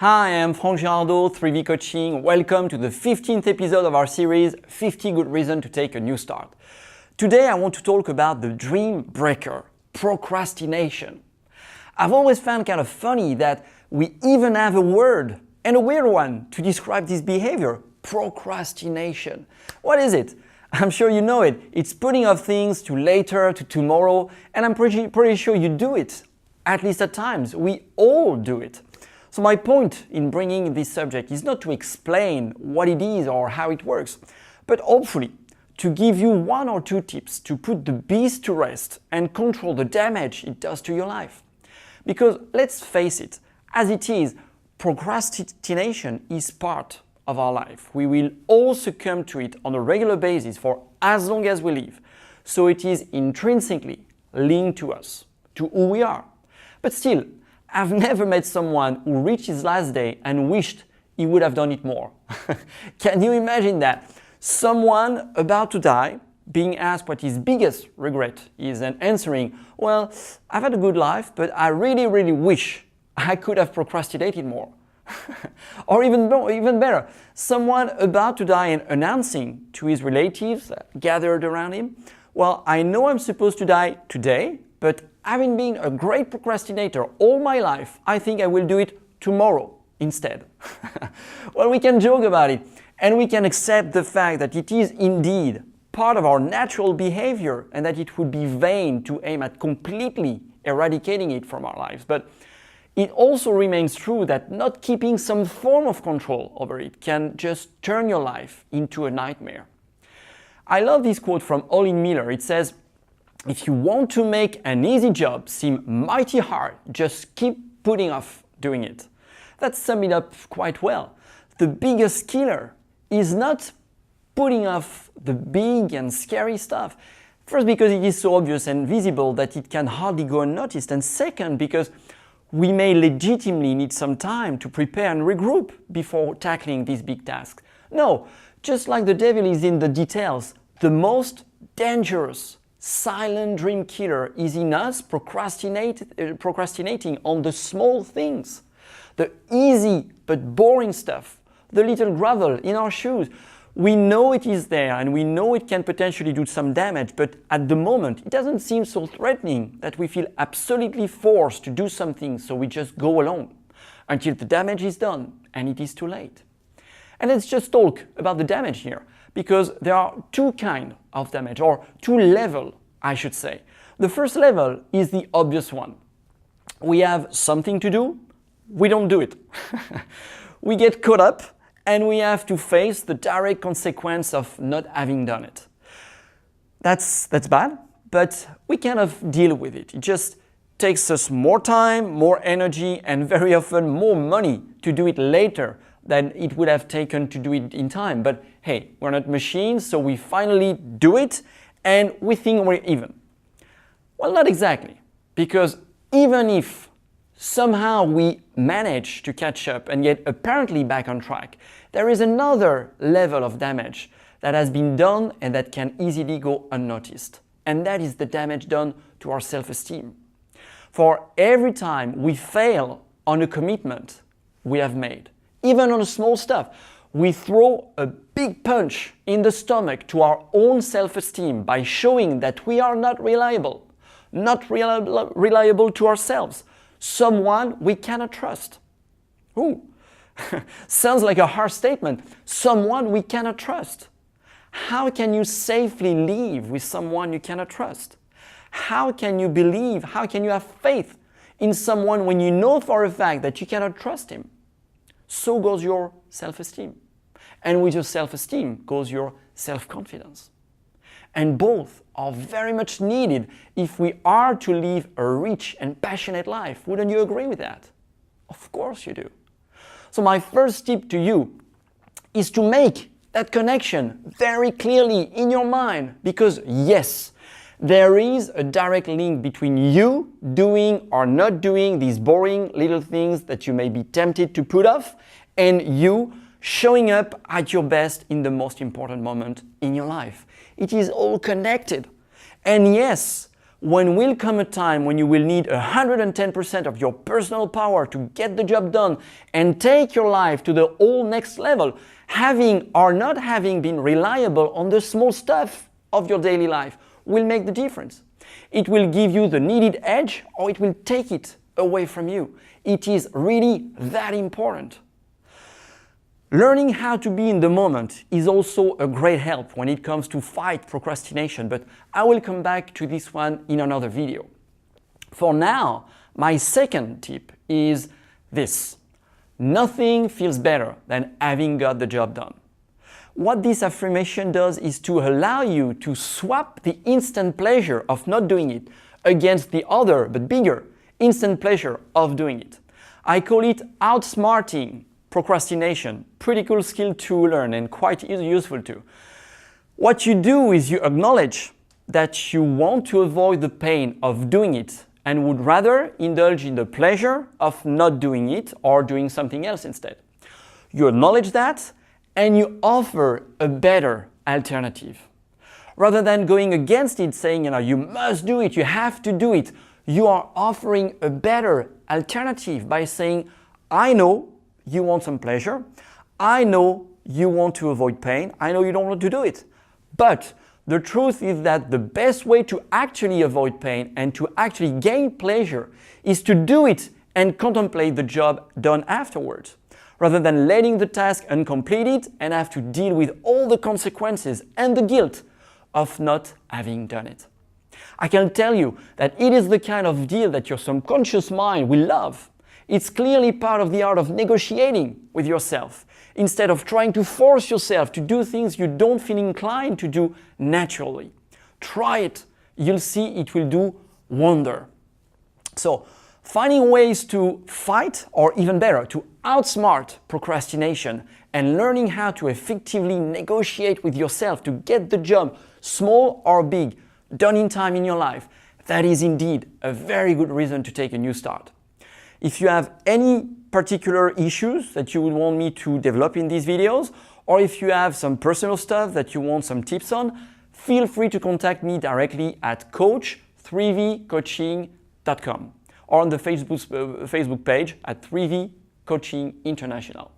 Hi, I'm Franck Girardot, 3V Coaching. Welcome to the 15th episode of our series, 50 Good Reasons to Take a New Start. Today I want to talk about the dream breaker, procrastination. I've always found kind of funny that we even have a word, and a weird one, to describe this behavior, procrastination. What is it? I'm sure you know it. It's putting off things to later, to tomorrow, and I'm pretty sure you do it, at least at times. We all do it. So my point in bringing this subject is not to explain what it is or how it works, but hopefully to give you one or two tips to put the beast to rest and control the damage it does to your life. Because let's face it, as it is, procrastination is part of our life. We will all succumb to it on a regular basis for as long as we live. So it is intrinsically linked to us, to who we are. But still, I've never met someone who reached his last day and wished he would have done it more. Can you imagine that? Someone about to die being asked what his biggest regret is and answering, well, I've had a good life, but I really wish I could have procrastinated more. Or even better, someone about to die and announcing to his relatives gathered around him, well, I know I'm supposed to die today, but having been a great procrastinator all my life, I think I will do it tomorrow instead. Well, we can joke about it, and we can accept the fact that it is indeed part of our natural behavior and that it would be vain to aim at completely eradicating it from our lives. But it also remains true that not keeping some form of control over it can just turn your life into a nightmare. I love this quote from Olin Miller. It says, "If you want to make an easy job seem mighty hard, just keep putting off doing it." That sums it up quite well. The biggest killer is not putting off the big and scary stuff. First, because it is so obvious and visible that it can hardly go unnoticed. And second, because we may legitimately need some time to prepare and regroup before tackling these big tasks. No, just like the devil is in the details, the most dangerous silent dream killer is in us procrastinating on the small things, the easy but boring stuff, the little gravel in our shoes. We know it is there and we know it can potentially do some damage, but at the moment it doesn't seem so threatening that we feel absolutely forced to do something, so we just go along until the damage is done and it is too late. And let's just talk about the damage here, because there are two kinds of damage, or two levels, I should say. The first level is the obvious one. We have something to do, we don't do it. We get caught up and we have to face the direct consequence of not having done it. That's bad, but we kind of deal with it. It just takes us more time, more energy, and very often more money to do it later than it would have taken to do it in time. But hey, we're not machines, so we finally do it and we think we're even. Well, not exactly, because even if somehow we manage to catch up and get apparently back on track, there is another level of damage that has been done and that can easily go unnoticed. And that is the damage done to our self-esteem. For every time we fail on a commitment we have made, even on small stuff, we throw a big punch in the stomach to our own self-esteem by showing that we are not reliable to ourselves, someone we cannot trust. Ooh, sounds like a harsh statement. Someone we cannot trust. How can you safely live with someone you cannot trust? How can you believe, how can you have faith in someone when you know for a fact that you cannot trust him? So goes your self-esteem. And with your self-esteem goes your self-confidence. And both are very much needed if we are to live a rich and passionate life. Wouldn't you agree with that? Of course you do. So my first tip to you is to make that connection very clearly in your mind, because yes, there is a direct link between you doing or not doing these boring little things that you may be tempted to put off and you showing up at your best in the most important moment in your life. It is all connected. And yes, When will come a time when you will need 110% of your personal power to get the job done and take your life to the whole next level, having or not having been reliable on the small stuff of your daily life will make the difference. It will give you the needed edge or it will take it away from you. It is really that important. Learning how to be in the moment is also a great help when it comes to fight procrastination, but I will come back to this one in another video. For now, my second tip is this. Nothing feels better than having got the job done. What this affirmation does is to allow you to swap the instant pleasure of not doing it against the other, but bigger, instant pleasure of doing it. I call it outsmarting procrastination. Pretty cool skill to learn and quite useful too. What you do is you acknowledge that you want to avoid the pain of doing it and would rather indulge in the pleasure of not doing it or doing something else instead. You acknowledge that and you offer a better alternative. Rather than going against it, saying, you must do it, you have to do it, you are offering a better alternative by saying, I know you want some pleasure, I know you want to avoid pain, I know you don't want to do it. But the truth is that the best way to actually avoid pain and to actually gain pleasure is to do it and contemplate the job done afterwards, rather than letting the task uncompleted and have to deal with all the consequences and the guilt of not having done it. I can tell you that it is the kind of deal that your subconscious mind will love. It's clearly part of the art of negotiating with yourself, instead of trying to force yourself to do things you don't feel inclined to do naturally. Try it. You'll see it will do wonder. So, finding ways to fight, or even better, to outsmart procrastination and learning how to effectively negotiate with yourself to get the job, small or big, done in time in your life, that is indeed a very good reason to take a new start. If you have any particular issues that you would want me to develop in these videos, or if you have some personal stuff that you want some tips on, feel free to contact me directly at coach3vcoaching.com or on the Facebook page at 3V Coaching International.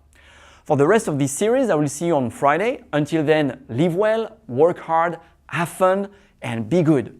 For the rest of this series, I will see you on Friday. Until then, live well, work hard, have fun, and be good.